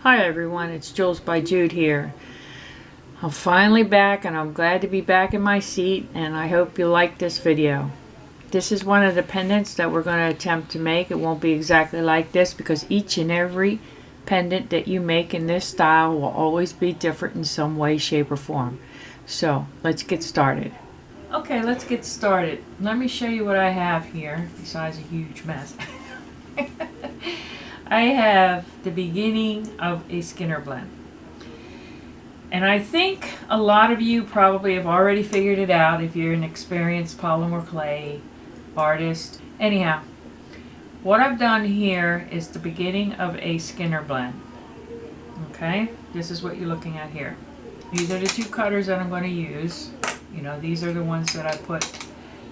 Hi everyone, it's Jules by Jude here. I'm finally back and I'm glad to be back in my seat, and I hope you like this video. This is one of the pendants that we're going to attempt to make. It won't be exactly like this because each and every pendant that you make in this style will always be different in some way, shape, or form. So let's get started. Okay, let's get started. Let me show you what I have here besides a huge mess. I have the beginning of a Skinner blend. And I think a lot of you probably have already figured it out if you're an experienced polymer clay artist. Anyhow, what I've done here is the beginning of a Skinner blend. Okay, this is what you're looking at here. These are the two cutters that I'm going to use. You know, these are the ones that I put,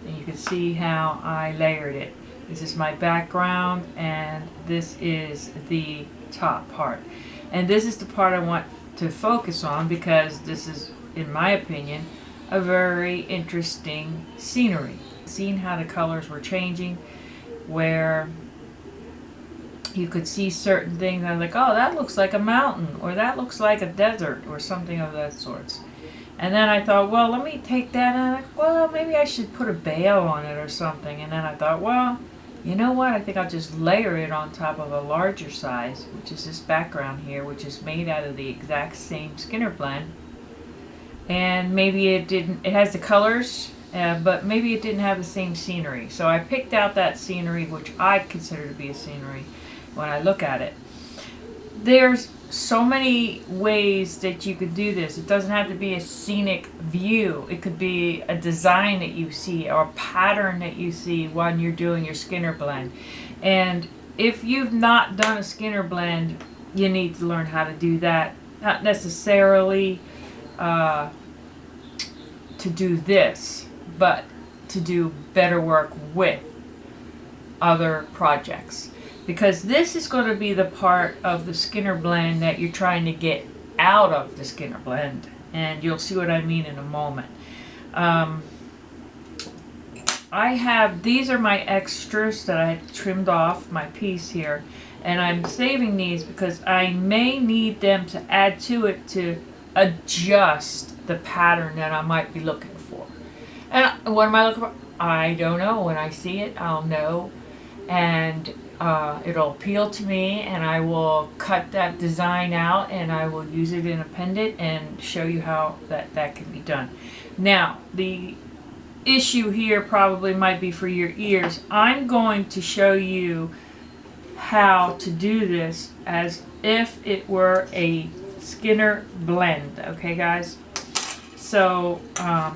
and you can see how I layered it. This is my background, and this is the top part. And this is the part I want to focus on because this is, in my opinion, a very interesting scenery. Seeing how the colors were changing, where you could see certain things, and I'm like, oh, that looks like a mountain, or that looks like a desert, or something of that sort. And then I thought, well, let me take that, and I'm like, well, maybe I should put a veil on it or something. And then I thought, well, you know what? I think I'll just layer it on top of a larger size, which is this background here, which is made out of the exact same Skinner blend. And maybe it has the colors, but maybe it didn't have the same scenery. So I picked out that scenery, which I consider to be a scenery when I look at it. There's so many ways that you could do this. It doesn't have to be a scenic view. It could be a design that you see or a pattern that you see when you're doing your Skinner blend. And if you've not done a Skinner blend, you need to learn how to do that. Not necessarily to do this, but to do better work with other projects. Because this is going to be the part of the Skinner blend that you're trying to get out of the Skinner blend. And you'll see what I mean in a moment. These are my extras that I trimmed off my piece here. And I'm saving these because I may need them to add to it to adjust the pattern that I might be looking for. And what am I looking for? I don't know. When I see it, I'll know. And it'll appeal to me, and I will cut that design out and I will use it in a pendant and show you how that can be done. Now, the issue here probably might be for your ears. I'm going to show you how to do this as if it were a Skinner blend. Okay, guys? So,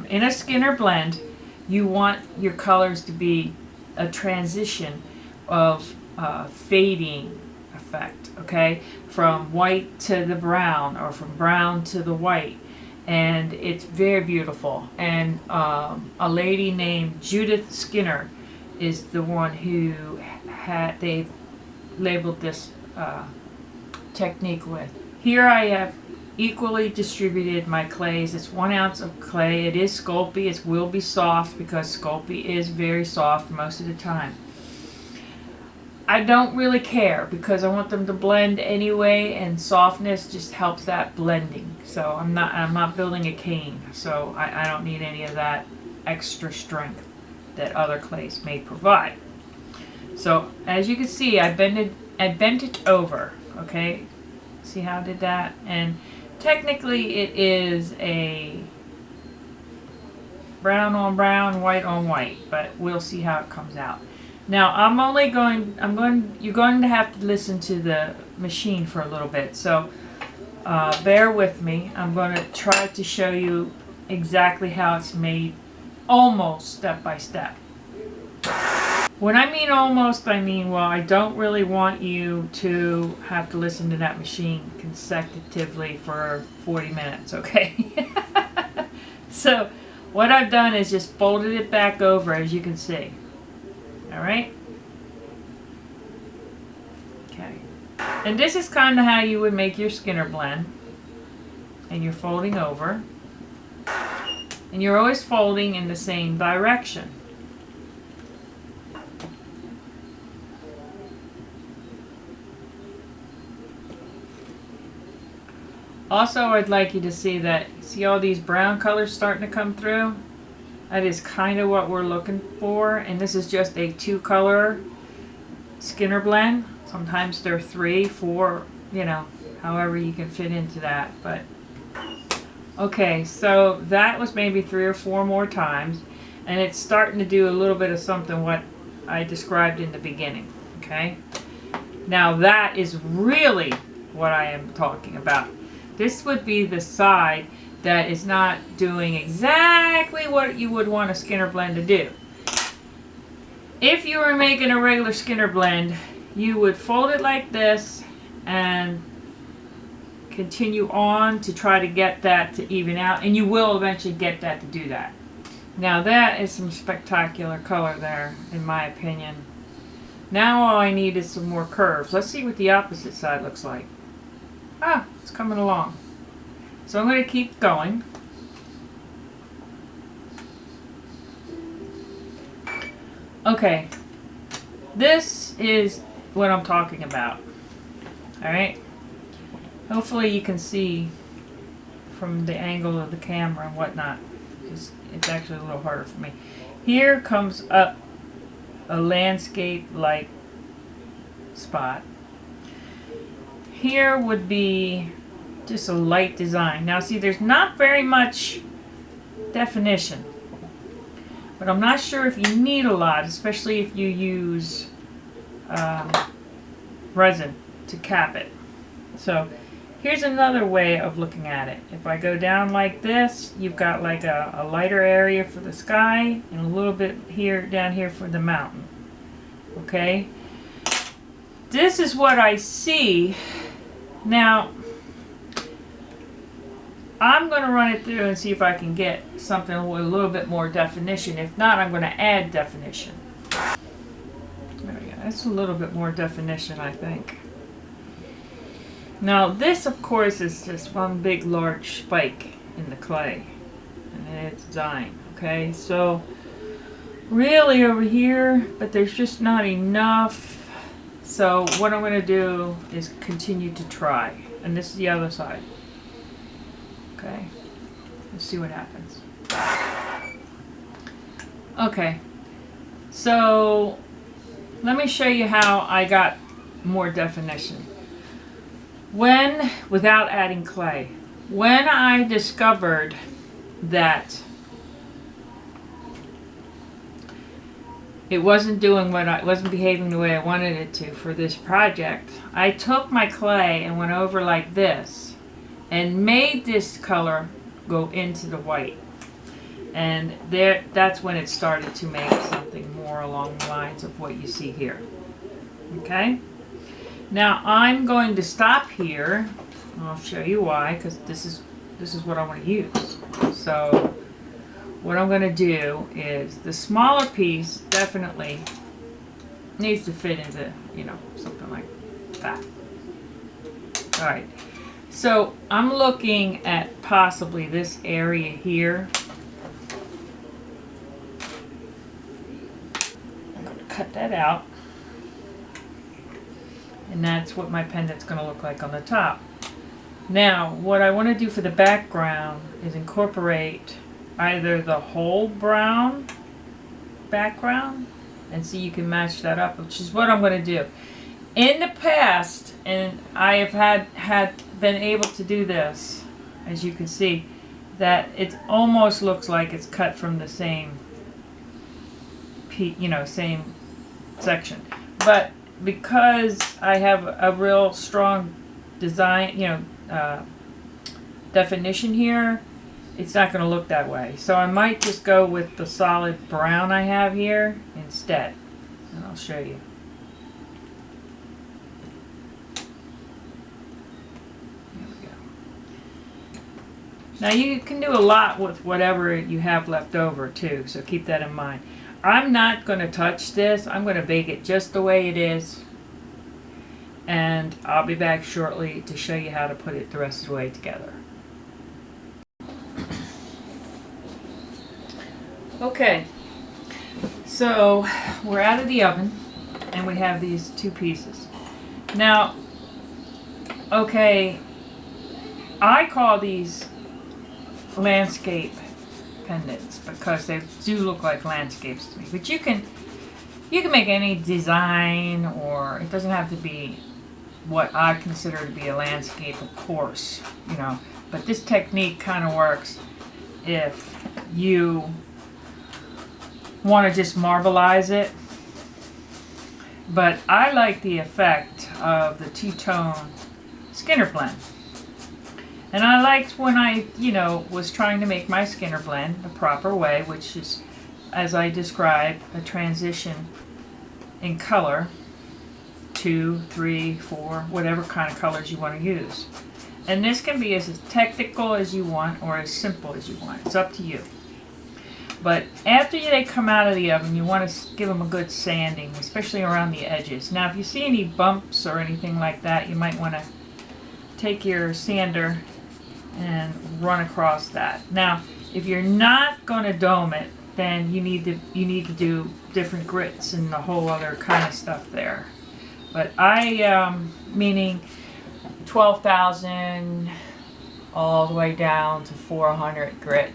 in a Skinner blend, you want your colors to be a transition of fading effect, okay, from white to the brown or from brown to the white, and it's very beautiful. And a lady named Judith Skinner is the one who they've labeled this technique with. Here I have equally distributed my clays. It's 1 ounce of clay. It is Sculpey. It will be soft because Sculpey is very soft most of the time. I don't really care because I want them to blend anyway, and softness just helps that blending. So I'm not building a cane, so I don't need any of that extra strength that other clays may provide. So as you can see, I bent it over. Okay, see how I did that? And technically it is a brown on brown, white on white, but we'll see how it comes out. Now you're going to have to listen to the machine for a little bit, so bear with me. I'm going to try to show you exactly how it's made, almost step by step. When I mean almost, I mean, well, I don't really want you to have to listen to that machine consecutively for 40 minutes, okay? So what I've done is just folded it back over, as you can see. All right. Okay. And this is kind of how you would make your Skinner blend. And you're folding over. And you're always folding in the same direction. Also, I'd like you to see that, see all these brown colors starting to come through? That is kind of what we're looking for, and this is just a 2-color Skinner blend. Sometimes they're 3, 4, you know, however you can fit into that. But okay, so that was maybe 3 or 4 more times, and it's starting to do a little bit of something what I described in the beginning. Okay, now that is really what I am talking about. This would be the side that is not doing exactly what you would want a Skinner blend to do. If you were making a regular Skinner blend, you would fold it like this and continue on to try to get that to even out, and you will eventually get that to do that. Now that is some spectacular color there, in my opinion. Now all I need is some more curves. Let's see what the opposite side looks like. Ah, it's coming along. So I'm going to keep going. Okay, this is what I'm talking about. Alright, hopefully you can see from the angle of the camera and whatnot. It's actually a little harder for me. Here comes up a landscape-like spot. Here would be just a light design. Now see, there's not very much definition, but I'm not sure if you need a lot, especially if you use resin to cap it. So here's another way of looking at it. If I go down like this, you've got like a lighter area for the sky and a little bit here, down here for the mountain. Okay? This is what I see. Now, I'm going to run it through and see if I can get something with a little bit more definition. If not, I'm going to add definition. There we go. That's a little bit more definition, I think. Now, this, of course, is just one big, large spike in the clay. And it's dying, okay? So, really over here, but there's just not enough. So, what I'm going to do is continue to try. And this is the other side. Okay, let's see what happens. Okay, so let me show you how I got more definition. Without adding clay, when I discovered that it wasn't doing what it wasn't behaving the way I wanted it to for this project, I took my clay and went over like this and made this color go into the white. And that's when it started to make something more along the lines of what you see here. Okay? Now I'm going to stop here. I'll show you why, because this is what I want to use. So what I'm going to do is the smaller piece definitely needs to fit into, you know, something like that. All right. So I'm looking at possibly this area here. I'm going to cut that out. And that's what my pendant's going to look like on the top. Now, what I want to do for the background is incorporate either the whole brown background and see you can match that up, which is what I'm going to do. In the past, and I have been able to do this, as you can see, that it almost looks like it's cut from the same same section. But because I have a real strong design, definition here, it's not going to look that way. So I might just go with the solid brown I have here instead. And I'll show you. There we go. Now you can do a lot with whatever you have left over too, so keep that in mind. I'm not going to touch this. I'm going to bake it just the way it is. And I'll be back shortly to show you how to put it the rest of the way together. Okay, so we're out of the oven and we have these two pieces. Now, okay, I call these landscape pendants because they do look like landscapes to me. But you can make any design, or it doesn't have to be what I consider to be a landscape, of course, you know. But this technique kind of works if you want to just marbleize it. But I like the effect of the two-tone Skinner blend. And I liked when I, was trying to make my Skinner blend the proper way, which is, as I described, a transition in color, 2, 3, 4, whatever kind of colors you want to use. And this can be as technical as you want or as simple as you want. It's up to you. But after they come out of the oven, you want to give them a good sanding, especially around the edges. Now, if you see any bumps or anything like that, you might want to take your sander and run across that. Now, if you're not going to dome it, then you need to do different grits and the whole other kind of stuff there. But I, meaning 12,000 all the way down to 400 grit,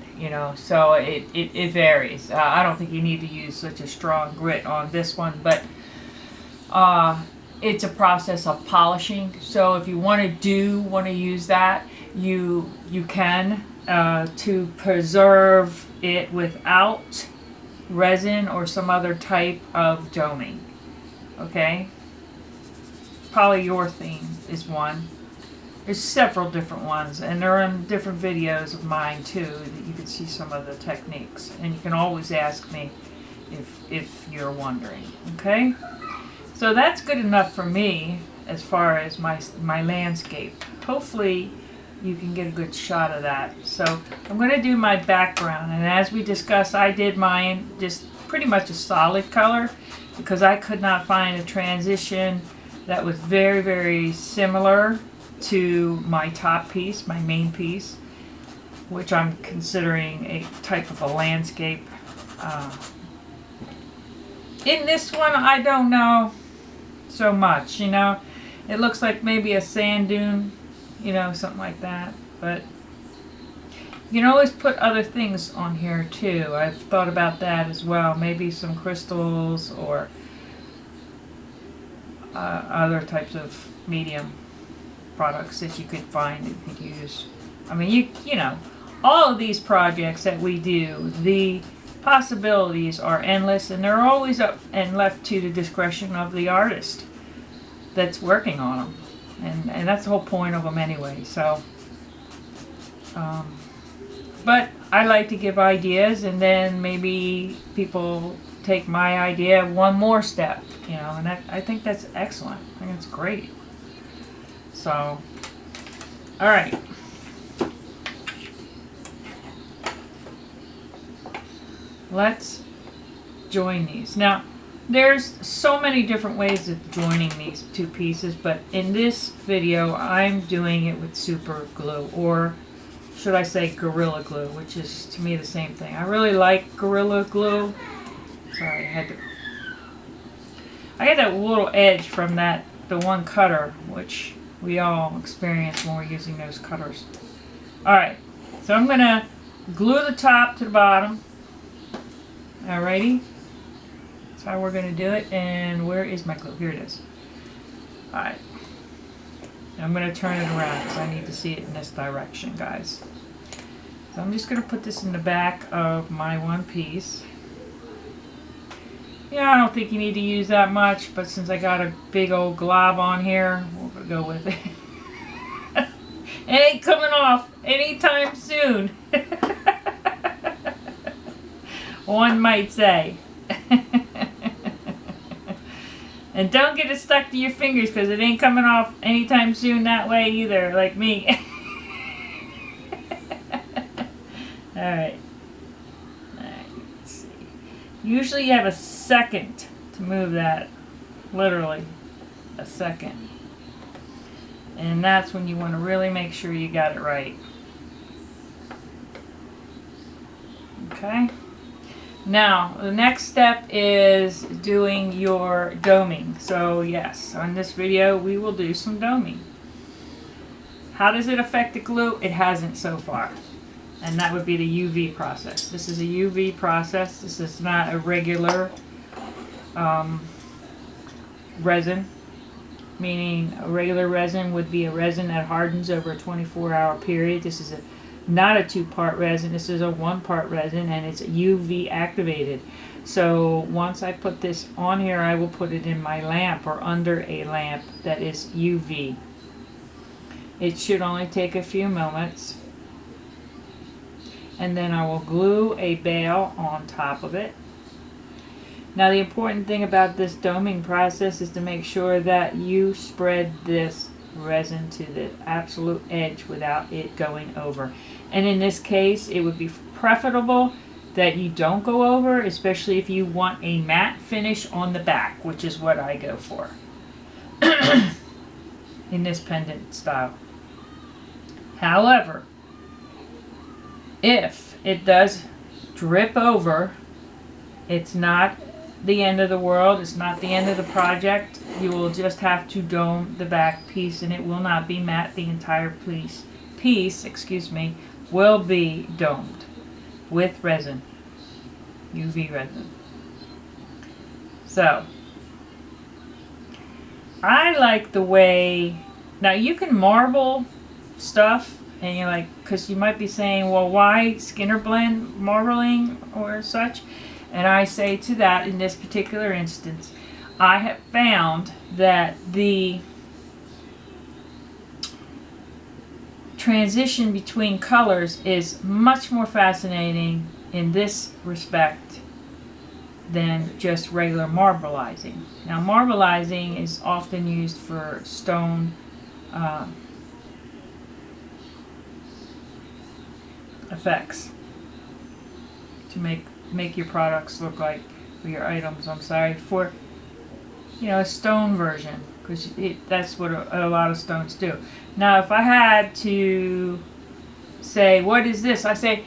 so it varies. I don't think you need to use such a strong grit on this one, but it's a process of polishing. So if you want to use that, you can to preserve it without resin or some other type of doming. Okay? Polyurethane is one. There's several different ones, and they're in different videos of mine too, that you can see some of the techniques. And you can always ask me if you're wondering. Okay? So that's good enough for me as far as my landscape. Hopefully you can get a good shot of that. So I'm going to do my background, and as we discussed, I did mine just pretty much a solid color because I could not find a transition that was very, very similar to my top piece, my main piece, which I'm considering a type of a landscape. In this one, I don't know so much, It looks like maybe a sand dune, something like that. But you can always put other things on here too. I've thought about that as well. Maybe some crystals or other types of medium products that you could find that you could use. I mean, all of these projects that we do, the possibilities are endless, and they're always up and left to the discretion of the artist that's working on them. And that's the whole point of them anyway. So, but I like to give ideas, and then maybe people take my idea one more step, and I think that's excellent. I think it's great. So, all right. Let's join these. Now, there's so many different ways of joining these two pieces, but in this video, I'm doing it with super glue, or should I say Gorilla Glue, which is to me the same thing. I really like Gorilla Glue. Sorry, I had that little edge from the one cutter, which we all experience when we're using those cutters. Alright, so I'm going to glue the top to the bottom. Alrighty. That's how we're going to do it. And where is my glue? Here it is. Alright. I'm going to turn it around because I need to see it in this direction, guys. So I'm just going to put this in the back of my one piece. I don't think you need to use that much, but since I got a big old glob on here, we'll go with it. It ain't coming off anytime soon. One might say. And don't get it stuck to your fingers because it ain't coming off anytime soon that way either, like me. Alright. Let's see. Usually you have a second to move that. Literally. A second. And that's when you want to really make sure you got it right. Okay. Now, the next step is doing your doming. So yes, on this video we will do some doming. How does it affect the glue? It hasn't so far. And that would be the UV process. This is a UV process. This is not a regular resin, meaning a regular resin would be a resin that hardens over a 24-hour period. This is not a 2-part resin. This is a 1-part resin, and it's UV activated. So once I put this on here, I will put it in my lamp or under a lamp that is UV. It should only take a few moments. And then I will glue a bail on top of it. Now the important thing about this doming process is to make sure that you spread this resin to the absolute edge without it going over. And in this case, it would be preferable that you don't go over, especially if you want a matte finish on the back, which is what I go for in this pendant style. However, if it does drip over, it's not the end of the world. It's not the end of the project. You will just have to dome the back piece, and it will not be matte. The entire piece will be domed with resin, UV resin. So I like the way, now you can marble stuff, and you're like, because you might be saying, well, why Skinner blend marbling or such? And I say to that, in this particular instance, I have found that the transition between colors is much more fascinating in this respect than just regular marbleizing. Now, marbleizing is often used for stone effects to make your products look like, or your items, I'm sorry, for, you know, a stone version, because that's what a lot of stones do. Now, if I had to say, what is this? I say,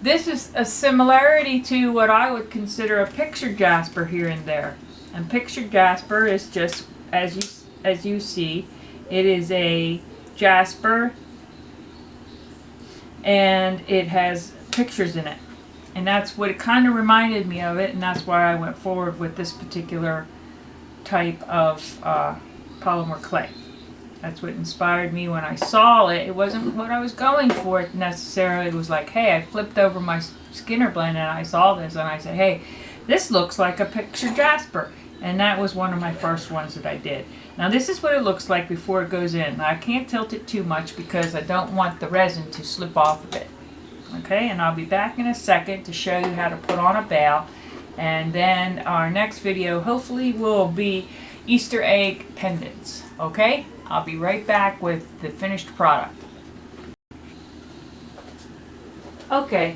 this is a similarity to what I would consider a picture jasper here and there. And picture jasper is just, as you see, it is a jasper, and it has pictures in it. And that's what it kind of reminded me of it, and that's why I went forward with this particular type of polymer clay. That's what inspired me when I saw it. It wasn't what I was going for necessarily. It was like, hey, I flipped over my Skinner blend and I saw this, and I said, hey, this looks like a picture jasper. And that was one of my first ones that I did. Now this is what it looks like before it goes in. Now, I can't tilt it too much because I don't want the resin to slip off of it. Okay, and I'll be back in a second to show you how to put on a bail. And then our next video hopefully will be Easter egg pendants. Okay, I'll be right back with the finished product. Okay,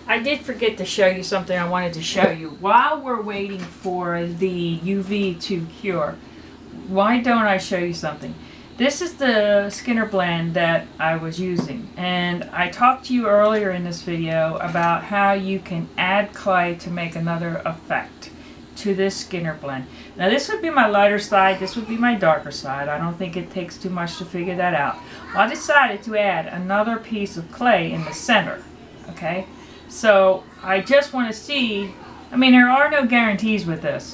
I did forget to show you something I wanted to show you. While we're waiting for the UV to cure, why don't I show you something? This is the Skinner blend that I was using, and I talked to you earlier in this video about how you can add clay to make another effect to this Skinner blend. Now this would be my lighter side, this would be my darker side. I don't think it takes too much to figure that out. Well, I decided to add another piece of clay in the center. Okay, so I just want to see, I mean, there are no guarantees with this,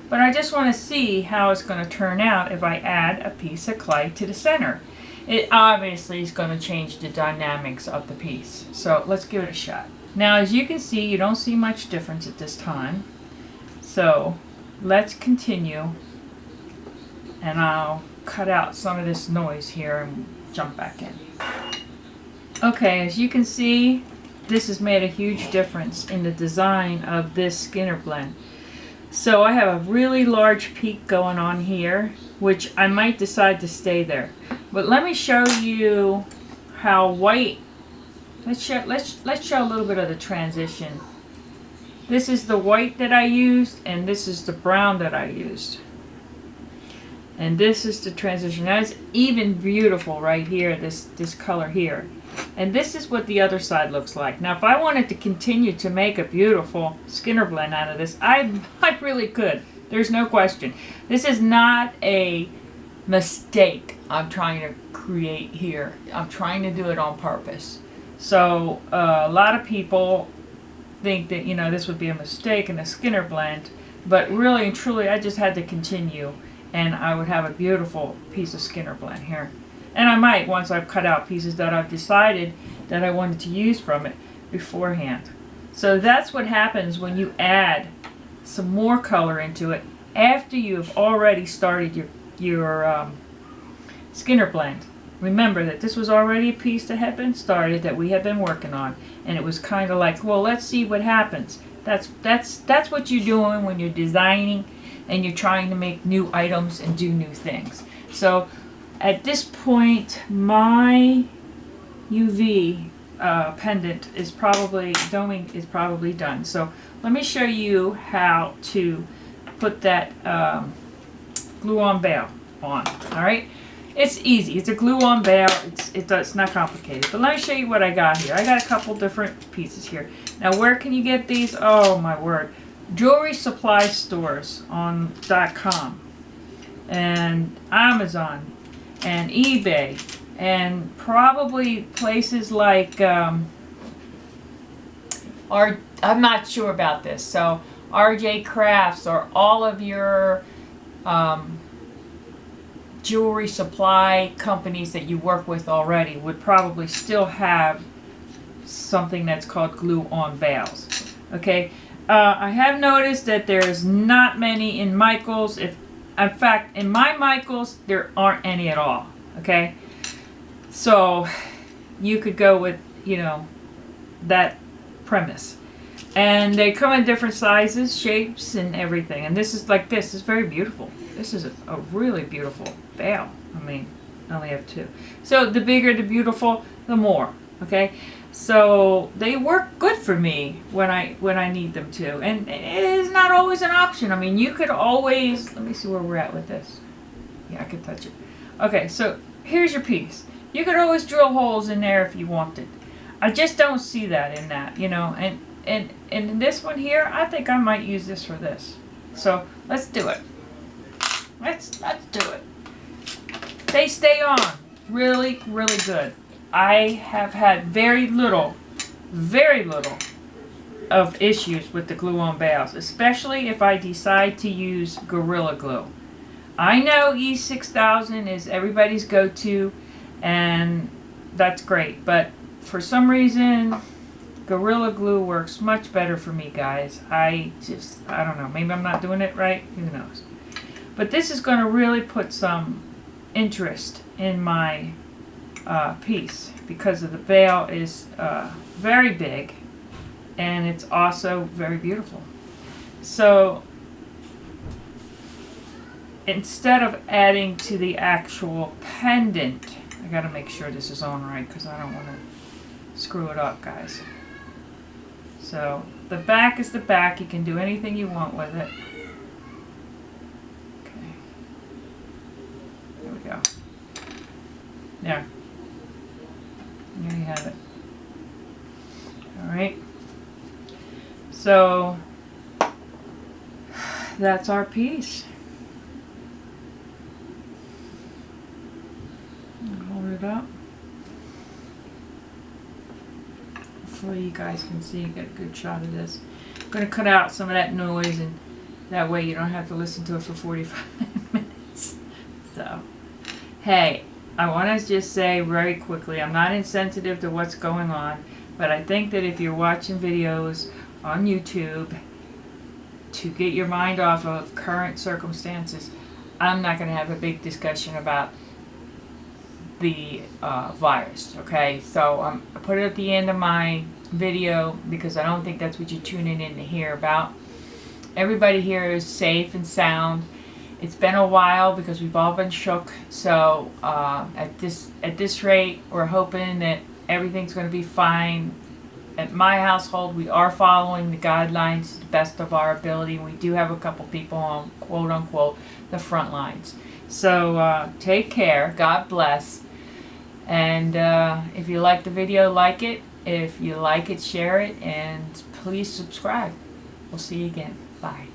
but I just want to see how it's going to turn out if I add a piece of clay to the center. It obviously is going to change the dynamics of the piece. So let's give it a shot. Now, as you can see, you don't see much difference at this time. So let's continue, and I'll cut out some of this noise here and jump back in. Okay, as you can see, this has made a huge difference in the design of this Skinner blend. So I have a really large peak going on here, which I might decide to stay there. But let me show you how white, let's show a little bit of the transition. This is the white that I used, and this is the brown that I used. And this is the transition. That's even beautiful right here, this color here. And this is what the other side looks like. Now, if I wanted to continue to make a beautiful Skinner blend out of this, I really could. There's no question. This is not a mistake I'm trying to create here. I'm trying to do it on purpose. So a lot of people think that, you know, this would be a mistake in a Skinner blend, but really and truly I just had to continue, and I would have a beautiful piece of Skinner blend here. And I might, once I've cut out pieces that I've decided that I wanted to use from it beforehand. So that's what happens when you add some more color into it after you've already started your Skinner blend. Remember that this was already a piece that had been started, that we had been working on, and it was kind of like, well, let's see what happens. That's what you're doing when you're designing and you're trying to make new items and do new things. So at this point, my UV pendant is probably, doming is probably done. So let me show you how to put that glue-on bail on. All right, it's easy. It's a glue-on bail. It's not complicated. But let me show you what I got here. I got a couple different pieces here. Now, where can you get these? Oh my word! Jewelry supply stores on .com and Amazon and eBay and probably places like I'm not sure about this. So RJ Crafts or all of your jewelry supply companies that you work with already would probably still have something that's called glue-on bails. Okay, I have noticed that there's not many in Michaels. In fact, in my Michaels, there aren't any at all. Okay, so you could go with, you know, that premise. And they come in different sizes, shapes, and everything. And this is like this. It's very beautiful. This is a really beautiful bail. I mean, I only have two. So the bigger the beautiful, the more. Okay? So they work good for me when I need them to. And it is not always an option. I mean, you could always, let me see where we're at with this. Yeah, I could touch it. Okay, so here's your piece. You could always drill holes in there if you wanted. I just don't see that in that, you know. And in this one here, I think I might use this for this. So let's do it. Let's do it. They stay on really, really good. I have had very little of issues with the glue-on bails, especially if I decide to use Gorilla Glue. I know E6000 is everybody's go-to, and that's great, but for some reason, Gorilla Glue works much better for me, guys. I don't know. Maybe I'm not doing it right. Who knows? But this is going to really put some interest in my piece because of the bail is very big and it's also very beautiful. So instead of adding to the actual pendant, I got to make sure this is on right because I don't want to screw it up, guys. So the back is the back. You can do anything you want with it. Okay. There we go. There. There you have it. Alright. So that's our piece. Hold it up. Hopefully you guys can see and get a good shot of this. I'm going to cut out some of that noise, and that way you don't have to listen to it for 45 minutes. So, hey, I want to just say very quickly, I'm not insensitive to what's going on, but I think that if you're watching videos on YouTube to get your mind off of current circumstances, I'm not going to have a big discussion about the virus, okay? So I put it at the end of my video because I don't think that's what you're tuning in to hear about. Everybody here is safe and sound. It's been a while because we've all been shook. So at this rate, we're hoping that everything's going to be fine. At my household, we are following the guidelines to the best of our ability. We do have a couple people on, quote unquote, the front lines. So take care. God bless. And if you like the video, like it. If you like it, share it. And please subscribe. We'll see you again. Bye.